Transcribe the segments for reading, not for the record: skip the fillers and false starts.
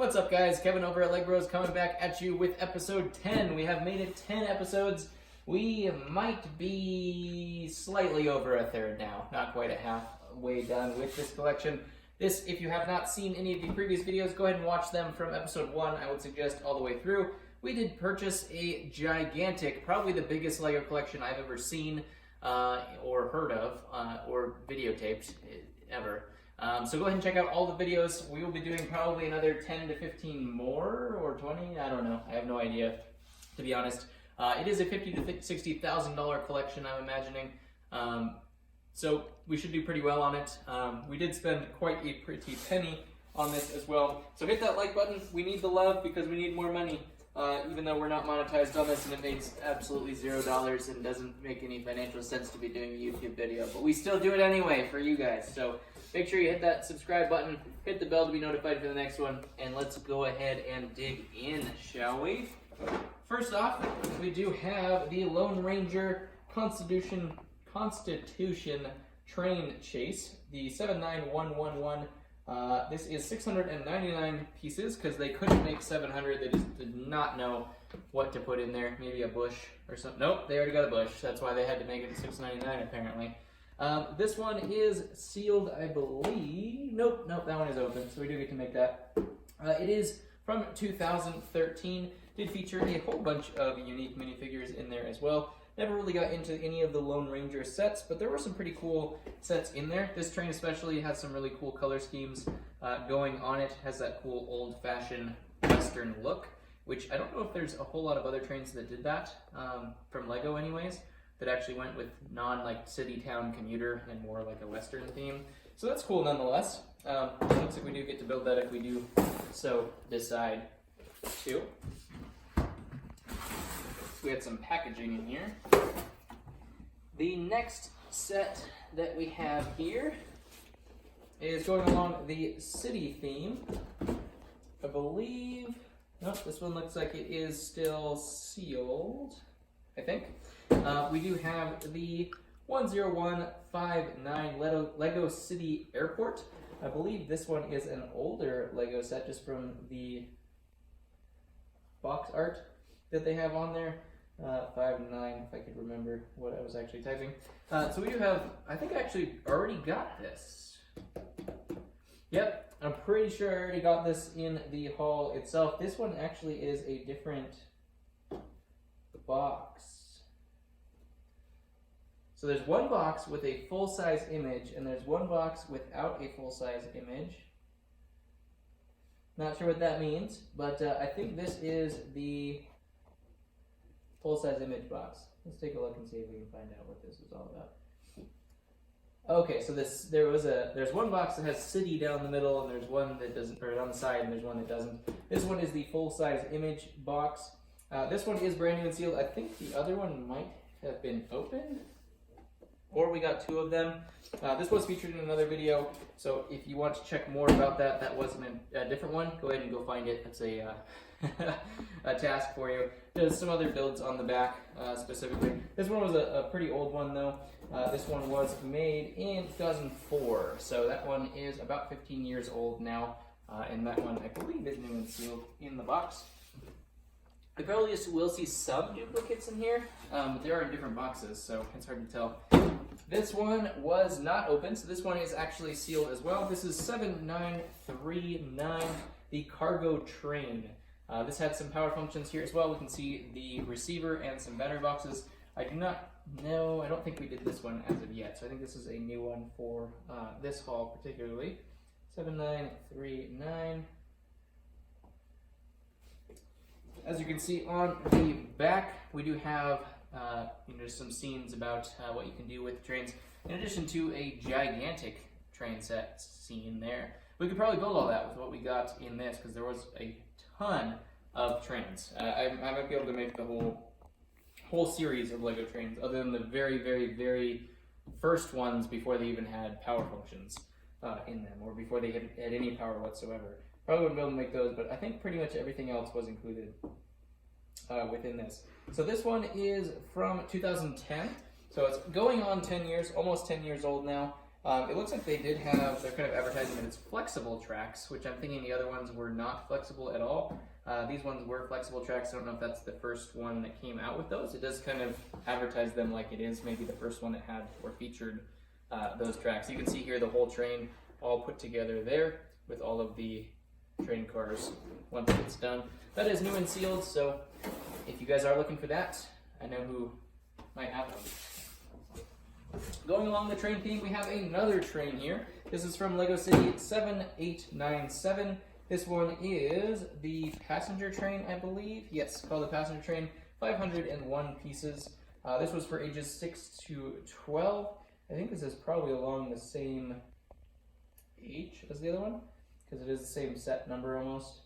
What's up, guys? Kevin over at LEGbrOs coming back at you with episode 10. We have made it 10 episodes. We might be slightly over a third now, not quite a halfway done with this collection. This, if you have not seen any of the previous videos, go ahead and watch them from episode 1. I would suggest all the way through. We did purchase a gigantic, probably the biggest LEGO collection I've ever seen or heard of or videotaped ever. So go ahead and check out all the videos. We will be doing probably another 10 to 15 more or 20. I don't know. I have no idea, to be honest. It is a $50,000 to $60,000 collection, I'm imagining. So we should do pretty well on it. We did spend quite a pretty penny on this as well. So hit that like button. We need the love because we need more money. Even though we're not monetized on this and it makes absolutely $0 and doesn't make any financial sense to be doing a YouTube video. But we still do it anyway for you guys. So make sure you hit that subscribe button, hit the bell to be notified for the next one, and let's go ahead and dig in, shall we? First off, we do have the Lone Ranger Constitution Train Chase, the 79111. This is 699 pieces because they couldn't make 700. They just did not know what to put in there. Maybe a bush or something. Nope, they already got a bush. That's why they had to make it 699 apparently. This one is sealed, I believe. Nope, that one is open, so we do get to make that. It is from 2013. Did feature a whole bunch of unique minifigures in there as well. Never really got into any of the Lone Ranger sets, but there were some pretty cool sets in there. This train especially has some really cool color schemes going on it. Has that cool old-fashioned Western look, which I don't know if there's a whole lot of other trains that did that, from LEGO anyways, that actually went with city town commuter and more like a Western theme. So that's cool nonetheless. It looks like we do get to build that if we do so decide to. We had some packaging in here. The next set that we have here is going along the city theme. I believe, nope, this one looks like it is still sealed, I think. We do have the 10159 LEGO City Airport. I believe this one is an older LEGO set just from the box art that they have on there. 59, if I could remember what I was actually typing. So we do have, I think I actually already got this. Yep, I'm pretty sure I already got this in the haul itself. This one actually is a different box. So there's one box with a full-size image, and there's one box without a full-size image. Not sure what that means, but I think this is the full-size image box. Let's take a look and see if we can find out what this is all about. Okay, so there's one box that has city down the middle, and there's one that doesn't, or on the side, and there's one that doesn't. This one is the full-size image box. This one is brand new and sealed. I think the other one might have been opened, or we got two of them. This was featured in another video, so if you want to check more about that, that was a different one, go ahead and go find it. That's a task for you. There's some other builds on the back specifically. This one was a pretty old one though. This one was made in 2004, so that one is about 15 years old now, and that one I believe is new and sealed in the box. I probably will see some duplicates in here, but they are in different boxes, so it's hard to tell. This one was not open, so this one is actually sealed as well. This is 7939, the cargo train. This had some power functions here as well. We can see the receiver and some battery boxes. I do not know, I don't think we did this one as of yet, so I think this is a new one for this haul particularly. 7939. As you can see on the back, we do have some scenes about what you can do with trains, in addition to a gigantic train set scene there. We could probably build all that with what we got in this, because there was a ton of trains. I might be able to make the whole series of LEGO trains, other than the very, very, very first ones before they even had power functions in them, or before they had any power whatsoever. Probably wouldn't be able to make those, but I think pretty much everything else was included within this. So this one is from 2010, so it's going on 10 years, almost 10 years old now, It looks like they did have, they're kind of advertising that it's flexible tracks, which I'm thinking the other ones were not flexible at all. These ones were flexible tracks. I don't know if that's the first one that came out with those. It does kind of advertise them like it is maybe the first one that had or featured those tracks. You can see here the whole train all put together there with all of the train cars once it's done. That is new and sealed, so if you guys are looking for that, I know who might have them. Going along the train theme, we have another train here. This is from LEGO City 7897. This one is the passenger train, I believe. Yes, called the passenger train. 501 pieces. This was for ages 6 to 12. I think this is probably along the same age as the other one, because it is the same set number almost.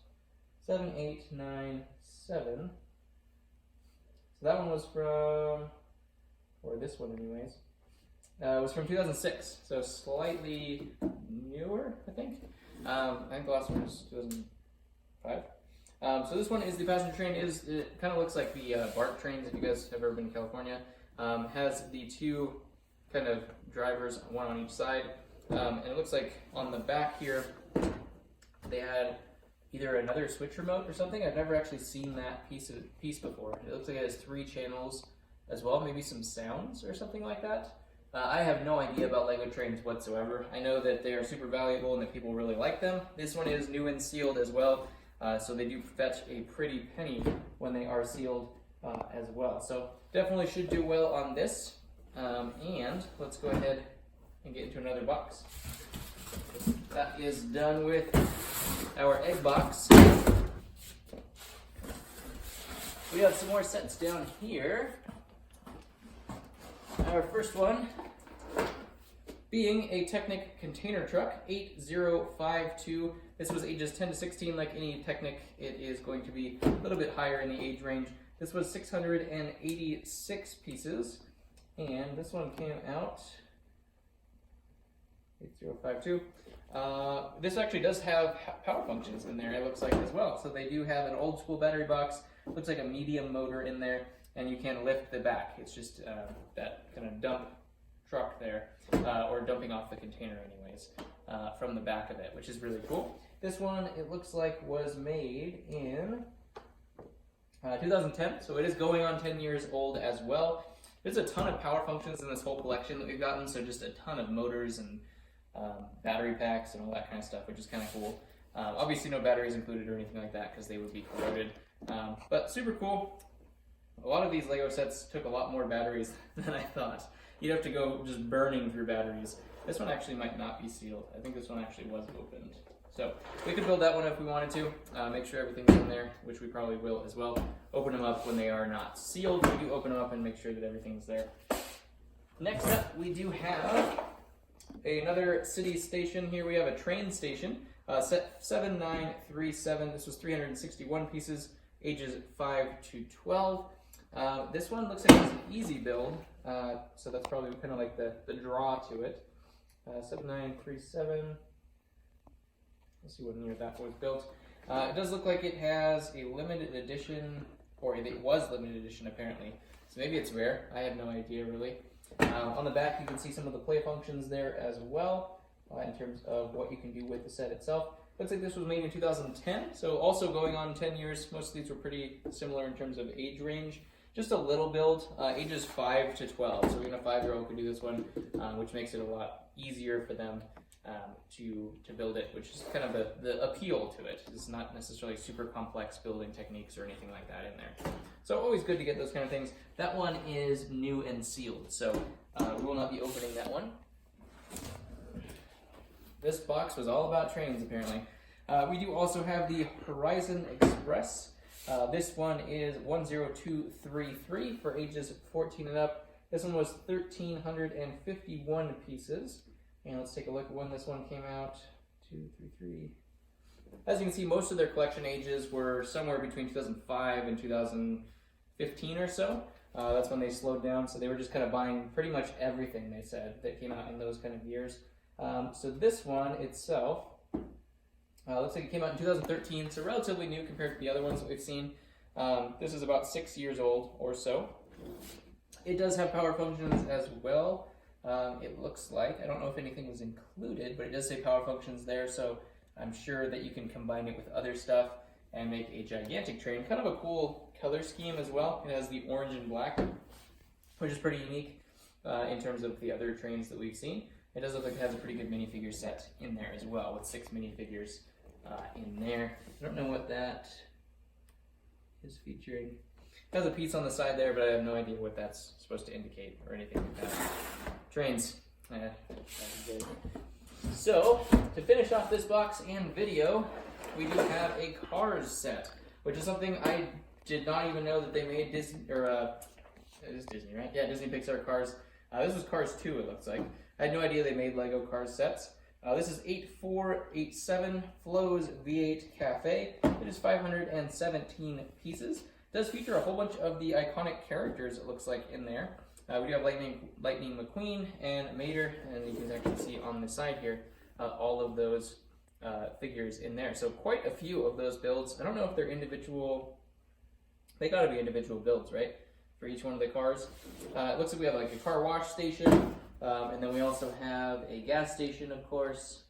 7897. So that one was from, or this one anyways, was from 2006, so slightly newer, I think. I think the last one was 2005. So this one is the passenger train. It kind of looks like the BART trains, if you guys have ever been to California. Has the two kind of drivers, one on each side. And it looks like on the back here, they had either another switch remote or something. I've never actually seen that piece before. It looks like it has 3 channels as well, maybe some sounds or something like that. I have no idea about LEGO trains whatsoever. I know that they are super valuable and that people really like them. This one is new and sealed as well, so they do fetch a pretty penny when they are sealed as well. So definitely should do well on this. And let's go ahead and get into another box. That is done with our egg box. We have some more sets down here. Our first one being a Technic container truck, 8052. This was ages 10 to 16. Like any Technic, it is going to be a little bit higher in the age range. This was 686 pieces, and this one came out 8052. This actually does have power functions in there, it looks like, as well. So they do have an old school battery box, looks like a medium motor in there, and you can lift the back. It's just that kind of dump truck there, or dumping off the container anyways, from the back of it, which is really cool. This one, it looks like, was made in 2010, so it is going on 10 years old as well. There's a ton of power functions in this whole collection that we've gotten, so just a ton of motors and battery packs and all that kind of stuff, which is kind of cool. Obviously no batteries included or anything like that because they would be corroded, but super cool. A lot of these LEGO sets took a lot more batteries than I thought. You'd have to go just burning through batteries. This one actually might not be sealed. I think this one actually was opened. So we could build that one if we wanted to. Make sure everything's in there, which we probably will as well. Open them up when they are not sealed. We do open them up and make sure that everything's there. Next up, we do have another city station. Here we have a train station, set 7937. This was 361 pieces, ages 5 to 12. This one looks like it's an easy build, so that's probably kind of like the draw to it. 7937. Let's see what year that was built. It does look like it has a limited edition, or it was limited edition apparently. So maybe it's rare. I have no idea really. On the back you can see some of the play functions there as well, in terms of what you can do with the set itself. Looks like this was made in 2010, so also going on 10 years. Most of these were pretty similar in terms of age range. Just a little build, ages 5 to 12, so even a 5-year-old could do this one, which makes it a lot easier for them to build it, which is kind of the appeal to it. It's not necessarily super complex building techniques or anything like that in there. So always good to get those kind of things. That one is new and sealed, so we will not be opening that one. This box was all about trains, apparently. We do also have the Horizon Express. This one is 10233 for ages 14 and up. This one was 1,351 pieces. And let's take a look at when this one came out. 2, 3, 3. As you can see, most of their collection ages were somewhere between 2005 and 2015 or so. That's when they slowed down, so they were just kind of buying pretty much everything, they said, that came out in those kind of years. So this one itself, looks like it came out in 2013, so relatively new compared to the other ones that we've seen. This is about 6 years old or so. It does have power functions as well. it looks like. I don't know if anything was included, but it does say power functions there, so I'm sure that you can combine it with other stuff and make a gigantic train. Kind of a cool color scheme as well. It has the orange and black, which is pretty unique in terms of the other trains that we've seen. It does look like it has a pretty good minifigure set in there as well, with 6 minifigures in there. I don't know what that is featuring. It has a piece on the side there, but I have no idea what that's supposed to indicate or anything like that. Trains. So, to finish off this box and video, we do have a Cars set, which is something I did not even know that they made. Disney, or it is Disney, right? Yeah, Disney Pixar Cars. This was Cars 2, it looks like. I had no idea they made Lego Cars sets. This is 8487 Flo's V8 Cafe. It is 517 pieces. It does feature a whole bunch of the iconic characters, it looks like, in there. We do have Lightning McQueen and Mater, and you can actually see on the side here all of those figures in there. So quite a few of those builds. I don't know if they're individual. They got to be individual builds, right? For each one of the cars. It looks like we have like a car wash station, and then we also have a gas station, of course.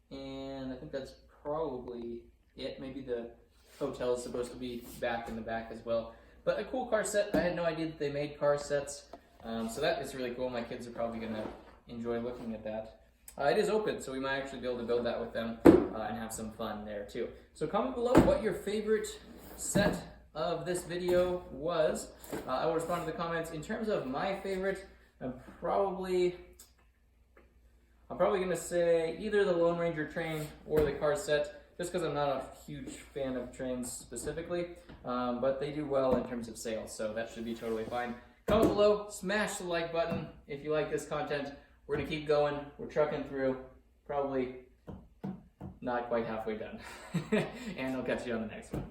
And I think that's probably it. Maybe the hotel is supposed to be back in the back as well. But a cool car set. I had no idea that they made car sets. So that is really cool. My kids are probably going to enjoy looking at that. It is open, so we might actually be able to build that with them and have some fun there too. So comment below what your favorite set of this video was. I will respond to the comments. In terms of my favorite, I'm probably going to say either the Lone Ranger train or the car set, just because I'm not a huge fan of trains specifically, but they do well in terms of sales, so that should be totally fine. Comment below, smash the like button if you like this content. We're going to keep going. We're trucking through, probably not quite halfway done. And I'll catch you on the next one.